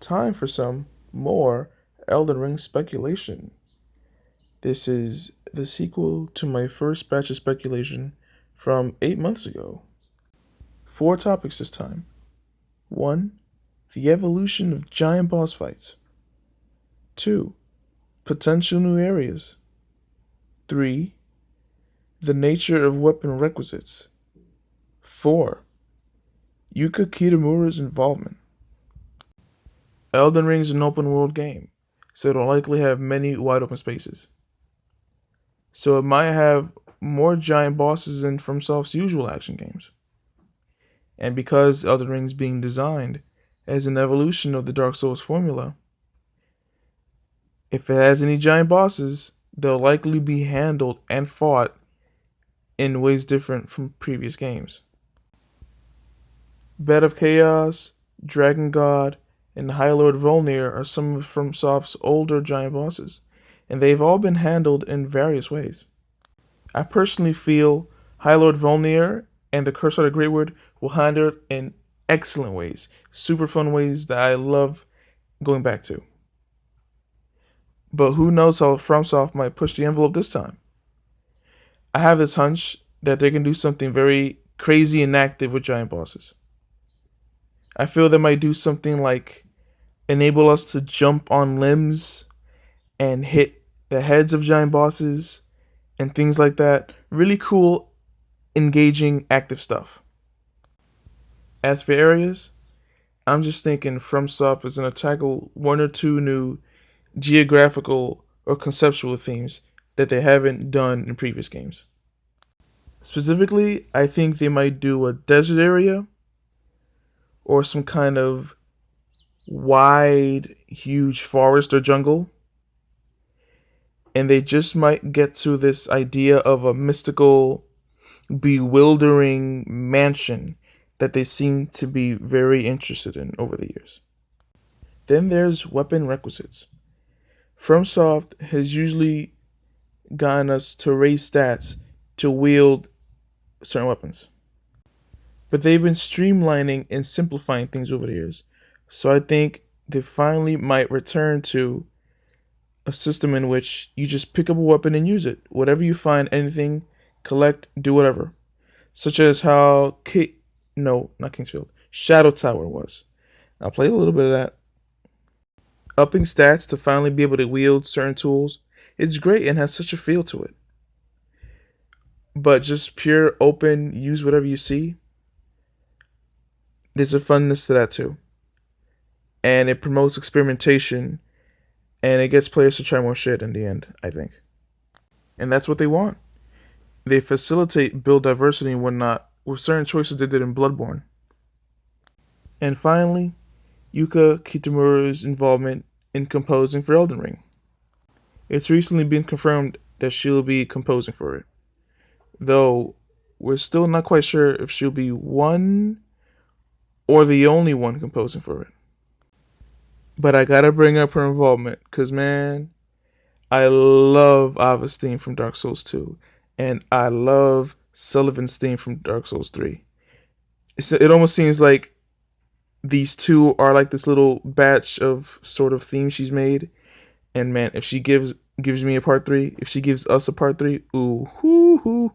Time for some more Elden Ring speculation. This is the sequel to my first batch of speculation from 8 months ago. Four topics this time. 1. The evolution of giant boss fights. 2. Potential new areas. 3. The nature of weapon requisites. 4. Yuka Kitamura's involvement. Elden Ring is an open world game, so it'll likely have many wide open spaces. So it might have more giant bosses than FromSoft's usual action games. And because Elden Ring is being designed as an evolution of the Dark Souls formula, if it has any giant bosses, they'll likely be handled and fought in ways different from previous games. Bed of Chaos, Dragon God, and High Lord Volnir are some of FromSoft's older giant bosses, and they've all been handled in various ways. I personally feel High Lord Volnir and the Curse of the Great Word will handle it in excellent ways, super fun ways that I love going back to. But who knows how FromSoft might push the envelope this time. I have this hunch that they can do something very crazy and active with giant bosses. I feel they might do something like enable us to jump on limbs and hit the heads of giant bosses and things like that. Really cool, engaging, active stuff. As for areas, I'm just thinking FromSoft is going to tackle one or two new geographical or conceptual themes that they haven't done in previous games. Specifically, I think they might do a desert area or some kind of wide, huge forest or jungle. And they just might get to this idea of a mystical, bewildering mansion that they seem to be very interested in over the years. Then there's weapon requisites. FromSoft has usually gotten us to raise stats to wield certain weapons. But they've been streamlining and simplifying things over the years. So I think they finally might return to a system in which you just pick up a weapon and use it. Whatever you find, anything, collect, do whatever. Such as how not Kingsfield, Shadow Tower was. I played a little bit of that. Upping stats to finally be able to wield certain tools, it's great and has such a feel to it. But just pure open, use whatever you see, there's a funness to that too. And it promotes experimentation and it gets players to try more shit in the end, I think. And that's what they want. They facilitate build diversity and whatnot with certain choices they did in Bloodborne. And finally, Yuka Kitamura's involvement in composing for Elden Ring. It's recently been confirmed that she'll be composing for it, though we're still not quite sure if she'll be one or the only one composing for it. But I gotta bring up her involvement, because man, I love Ava's theme from Dark Souls 2, and I love Sullivan's theme from Dark Souls 3. It almost seems like these two are like this little batch of sort of themes she's made, and man, if she gives me a part 3, if she gives us a part 3, ooh, hoo, hoo.